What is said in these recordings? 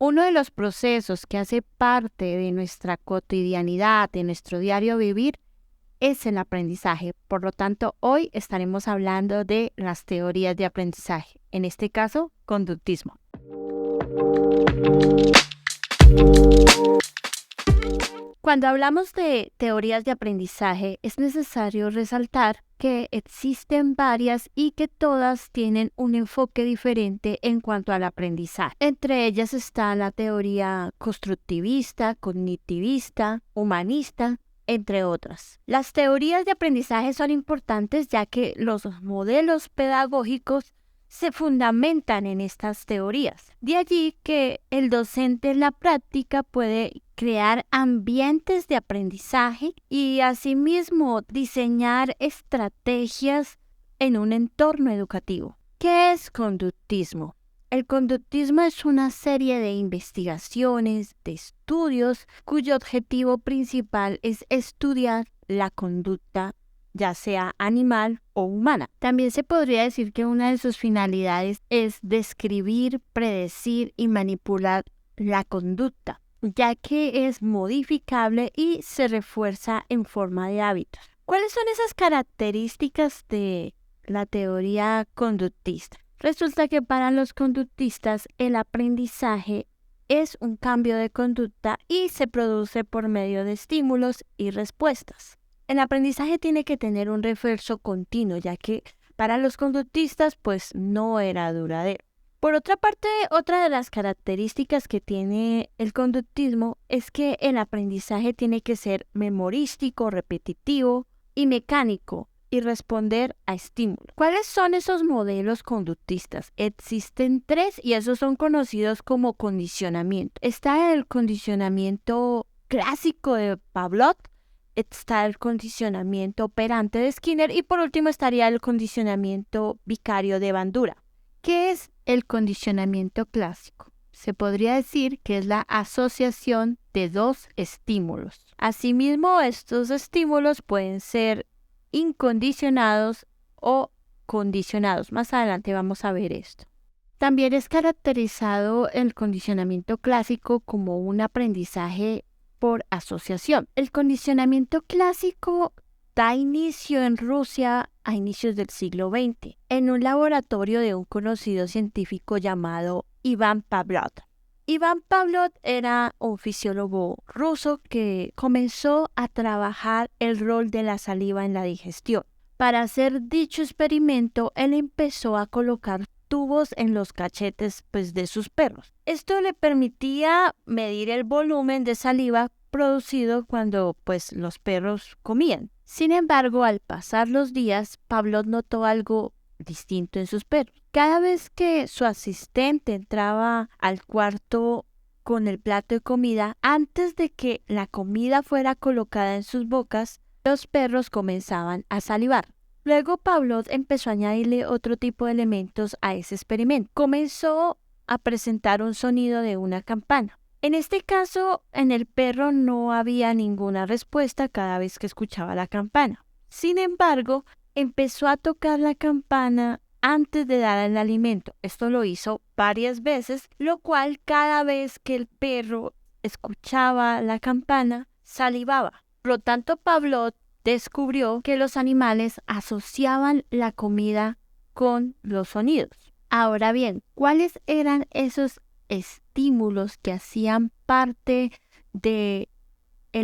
Uno de los procesos que hace parte de nuestra cotidianidad, de nuestro diario vivir, es el aprendizaje. Por lo tanto, hoy estaremos hablando de las teorías de aprendizaje, en este caso, conductismo. Cuando hablamos de teorías de aprendizaje, es necesario resaltar que existen varias y que todas tienen un enfoque diferente en cuanto al aprendizaje. Entre ellas está la teoría constructivista, cognitivista, humanista, entre otras. Las teorías de aprendizaje son importantes ya que los modelos pedagógicos se fundamentan en estas teorías. De allí que el docente en la práctica puede crear ambientes de aprendizaje y asimismo diseñar estrategias en un entorno educativo. ¿Qué es conductismo? El conductismo es una serie de investigaciones, de estudios, cuyo objetivo principal es estudiar la conducta, ya sea animal o humana. También se podría decir que una de sus finalidades es describir, predecir y manipular la conducta, ya que es modificable y se refuerza en forma de hábitos. ¿Cuáles son esas características de la teoría conductista? Resulta que para los conductistas el aprendizaje es un cambio de conducta y se produce por medio de estímulos y respuestas. El aprendizaje tiene que tener un refuerzo continuo, ya que para los conductistas pues no era duradero. Por otra parte, otra de las características que tiene el conductismo es que el aprendizaje tiene que ser memorístico, repetitivo y mecánico y responder a estímulos. ¿Cuáles son esos modelos conductistas? Existen 3 y esos son conocidos como condicionamiento. Está el condicionamiento clásico de Pavlov, está el condicionamiento operante de Skinner y por último estaría el condicionamiento vicario de Bandura. ¿Qué es el condicionamiento clásico? Se podría decir que es la asociación de 2 estímulos. Asimismo, estos estímulos pueden ser incondicionados o condicionados. Más adelante vamos a ver esto. También es caracterizado el condicionamiento clásico como un aprendizaje por asociación. El condicionamiento clásico da inicio en Rusia a inicios del siglo XX, en un laboratorio de un conocido científico llamado Iván Pavlov. Iván Pavlov era un fisiólogo ruso que comenzó a trabajar el rol de la saliva en la digestión. Para hacer dicho experimento, él empezó a colocar tubos en los cachetes de sus perros. Esto le permitía medir el volumen de saliva producido cuando los perros comían. Sin embargo, al pasar los días, Pavlov notó algo distinto en sus perros. Cada vez que su asistente entraba al cuarto con el plato de comida, antes de que la comida fuera colocada en sus bocas, los perros comenzaban a salivar. Luego Pavlov empezó a añadirle otro tipo de elementos a ese experimento. Comenzó a presentar un sonido de una campana. En este caso, en el perro no había ninguna respuesta cada vez que escuchaba la campana. Sin embargo, empezó a tocar la campana antes de dar el alimento. Esto lo hizo varias veces, lo cual cada vez que el perro escuchaba la campana, salivaba. Por lo tanto, Pavlov descubrió que los animales asociaban la comida con los sonidos. Ahora bien, ¿cuáles eran esos estímulos que hacían parte del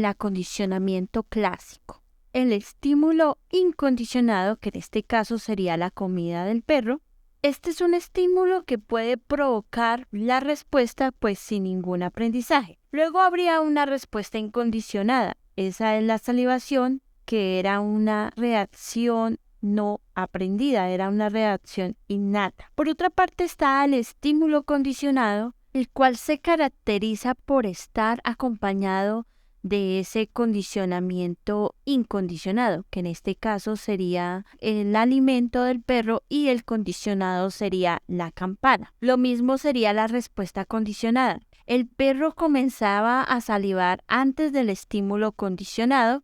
acondicionamiento clásico? El estímulo incondicionado, que en este caso sería la comida del perro. Este es un estímulo que puede provocar la respuesta sin ningún aprendizaje. Luego habría una respuesta incondicionada. Esa es la salivación, que era una reacción no aprendida, era una reacción innata. Por otra parte está el estímulo condicionado, el cual se caracteriza por estar acompañado de ese condicionamiento incondicionado, que en este caso sería el alimento del perro y el condicionado sería la campana. Lo mismo sería la respuesta condicionada. El perro comenzaba a salivar antes del estímulo condicionado.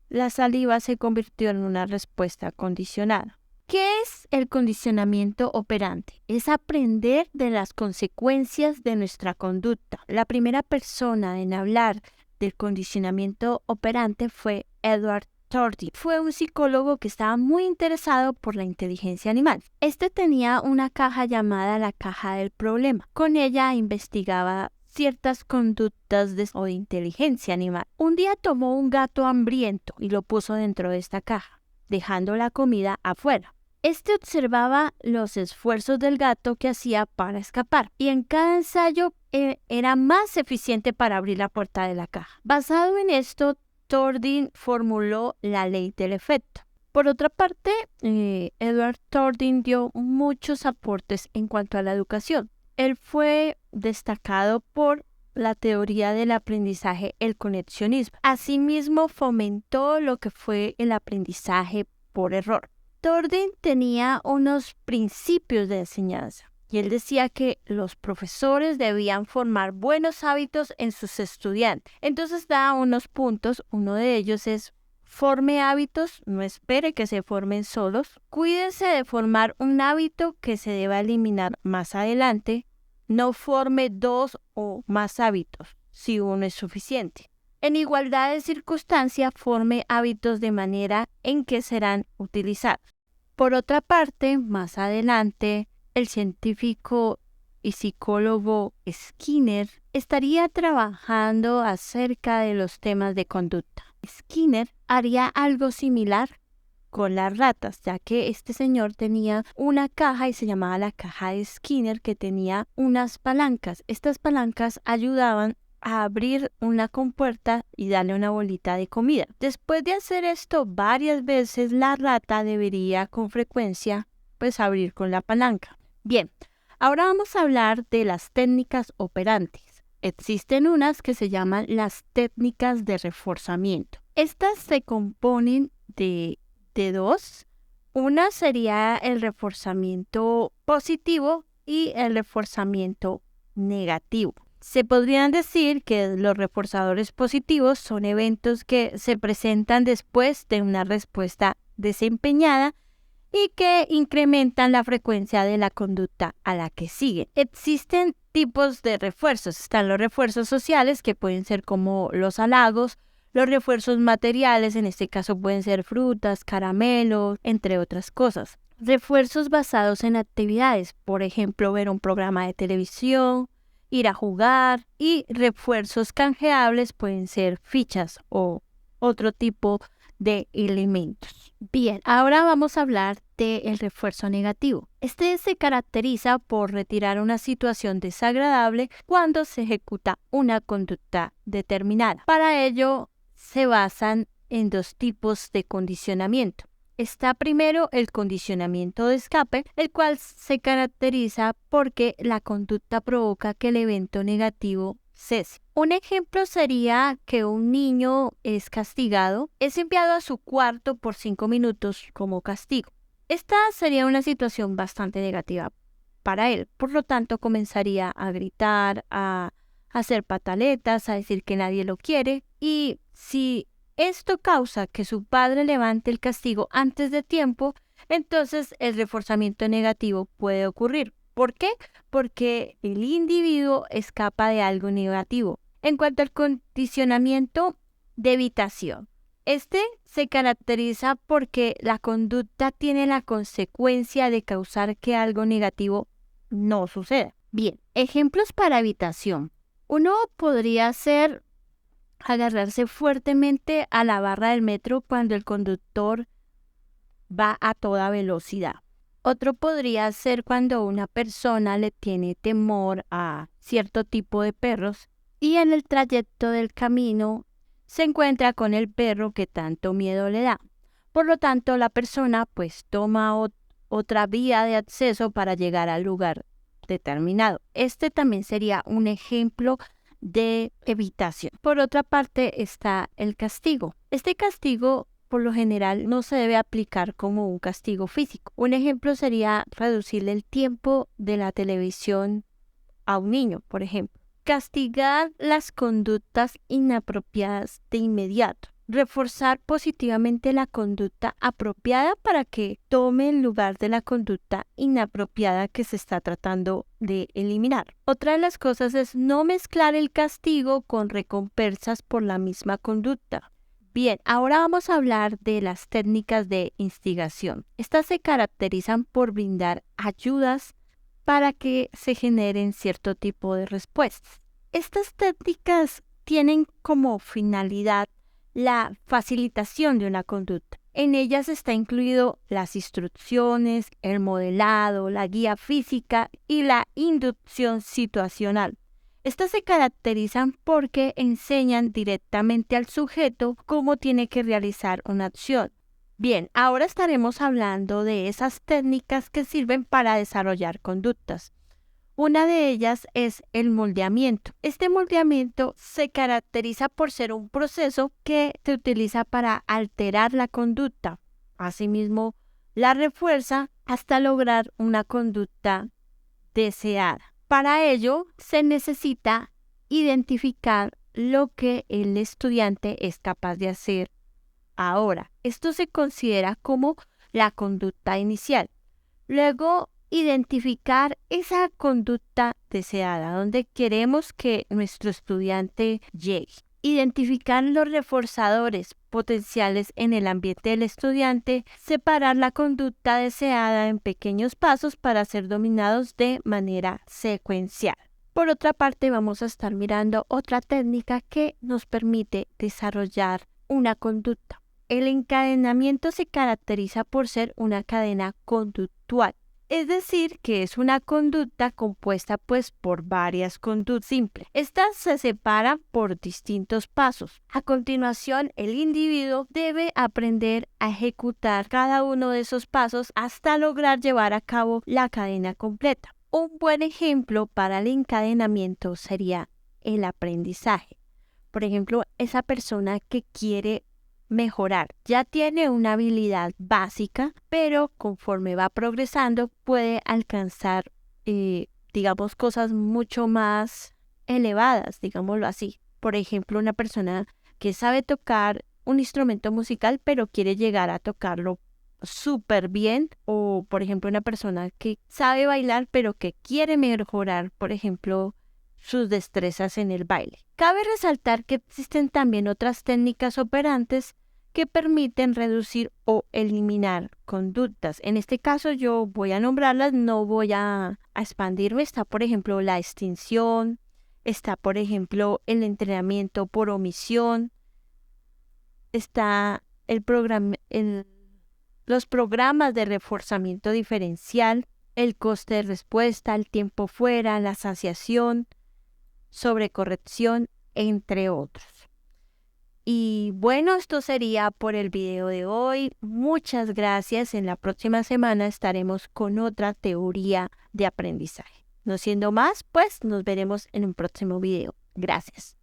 La saliva se convirtió en una respuesta condicionada. ¿Qué es el condicionamiento operante? Es aprender de las consecuencias de nuestra conducta. La primera persona en hablar del condicionamiento operante fue Edward Tordi. Fue un psicólogo que estaba muy interesado por la inteligencia animal. Este tenía una caja llamada la caja del problema. Con ella investigaba ciertas conductas o de inteligencia animal. Un día tomó un gato hambriento y lo puso dentro de esta caja, dejando la comida afuera. Este observaba los esfuerzos del gato que hacía para escapar y en cada ensayo era más eficiente para abrir la puerta de la caja. Basado en esto, Tordin formuló la ley del efecto. Por otra parte, Edward Tordin dio muchos aportes en cuanto a la educación. Él fue destacado por la teoría del aprendizaje, el conexionismo. Asimismo, fomentó lo que fue el aprendizaje por error. Tordin tenía unos principios de enseñanza y él decía que los profesores debían formar buenos hábitos en sus estudiantes. Entonces da unos puntos, uno de ellos es: forme hábitos, no espere que se formen solos. Cuídense de formar un hábito que se deba eliminar más adelante. No forme 2 o más hábitos, si uno es suficiente. En igualdad de circunstancia, forme hábitos de manera en que serán utilizados. Por otra parte, más adelante, el científico y psicólogo Skinner estaría trabajando acerca de los temas de conducta. Skinner haría algo similar con las ratas, ya que este señor tenía una caja y se llamaba la caja de Skinner, que tenía unas palancas. Estas palancas ayudaban a abrir una compuerta y darle una bolita de comida. Después de hacer esto varias veces, la rata debería con frecuencia abrir con la palanca. Bien, ahora vamos a hablar de las técnicas operantes. Existen unas que se llaman las técnicas de reforzamiento. Estas se componen de dos. Una sería el reforzamiento positivo y el reforzamiento negativo. Se podrían decir que los reforzadores positivos son eventos que se presentan después de una respuesta desempeñada y que incrementan la frecuencia de la conducta a la que siguen. Existen tipos de refuerzos. Están los refuerzos sociales, que pueden ser como los halagos. Los refuerzos materiales, en este caso pueden ser frutas, caramelos, entre otras cosas. Refuerzos basados en actividades, por ejemplo, ver un programa de televisión, ir a jugar. Y refuerzos canjeables pueden ser fichas o otro tipo de elementos. Bien, ahora vamos a hablar del refuerzo negativo. Este se caracteriza por retirar una situación desagradable cuando se ejecuta una conducta determinada. Para ello, se basan en dos tipos de condicionamiento. Está primero el condicionamiento de escape, el cual se caracteriza porque la conducta provoca que el evento negativo cese. Un ejemplo sería que un niño es castigado, es enviado a su cuarto por 5 minutos como castigo. Esta sería una situación bastante negativa para él, por lo tanto comenzaría a gritar, a hacer pataletas, a decir que nadie lo quiere, y si esto causa que su padre levante el castigo antes de tiempo, entonces el reforzamiento negativo puede ocurrir. ¿Por qué? Porque el individuo escapa de algo negativo. En cuanto al condicionamiento de evitación, este se caracteriza porque la conducta tiene la consecuencia de causar que algo negativo no suceda. Bien, ejemplos para evitación. Uno podría ser agarrarse fuertemente a la barra del metro cuando el conductor va a toda velocidad. Otro podría ser cuando una persona le tiene temor a cierto tipo de perros y en el trayecto del camino se encuentra con el perro que tanto miedo le da. Por lo tanto, la persona toma otra vía de acceso para llegar al lugar determinado. Este también sería un ejemplo de evitación. Por otra parte está el castigo. Este castigo por lo general no se debe aplicar como un castigo físico. Un ejemplo sería reducirle el tiempo de la televisión a un niño, por ejemplo. Castigar las conductas inapropiadas de inmediato. reforzar positivamente la conducta apropiada para que tome el lugar de la conducta inapropiada que se está tratando de eliminar. Otra de las cosas es no mezclar el castigo con recompensas por la misma conducta. Bien, ahora vamos a hablar de las técnicas de instigación. Estas se caracterizan por brindar ayudas para que se generen cierto tipo de respuestas. Estas técnicas tienen como finalidad la facilitación de una conducta. En ellas está incluido las instrucciones, el modelado, la guía física y la inducción situacional. Estas se caracterizan porque enseñan directamente al sujeto cómo tiene que realizar una acción. Bien, ahora estaremos hablando de esas técnicas que sirven para desarrollar conductas. Una de ellas es el moldeamiento. Este moldeamiento se caracteriza por ser un proceso que se utiliza para alterar la conducta. Asimismo, la refuerza hasta lograr una conducta deseada. Para ello, se necesita identificar lo que el estudiante es capaz de hacer ahora. Esto se considera como la conducta inicial. Luego, identificar esa conducta deseada, donde queremos que nuestro estudiante llegue. Identificar los reforzadores potenciales en el ambiente del estudiante, separar la conducta deseada en pequeños pasos para ser dominados de manera secuencial. Por otra parte, vamos a estar mirando otra técnica que nos permite desarrollar una conducta. El encadenamiento se caracteriza por ser una cadena conductual. Es decir, que es una conducta compuesta por varias conductas simples. Estas se separan por distintos pasos. A continuación, el individuo debe aprender a ejecutar cada uno de esos pasos hasta lograr llevar a cabo la cadena completa. Un buen ejemplo para el encadenamiento sería el aprendizaje. Por ejemplo, esa persona que quiere mejorar. Ya tiene una habilidad básica, pero conforme va progresando puede alcanzar, cosas mucho más elevadas, digámoslo así. Por ejemplo, una persona que sabe tocar un instrumento musical, pero quiere llegar a tocarlo súper bien. O, por ejemplo, una persona que sabe bailar, pero que quiere mejorar, por ejemplo, sus destrezas en el baile. Cabe resaltar que existen también otras técnicas operantes que permiten reducir o eliminar conductas. En este caso yo voy a nombrarlas, no voy a expandirme. Está, por ejemplo, la extinción, está, por ejemplo, el entrenamiento por omisión, está los programas de reforzamiento diferencial, el coste de respuesta, el tiempo fuera, la saciación, sobrecorrección, entre otros. Y bueno, esto sería por el video de hoy. Muchas gracias. En la próxima semana estaremos con otra teoría de aprendizaje. No siendo más, pues nos veremos en un próximo video. Gracias.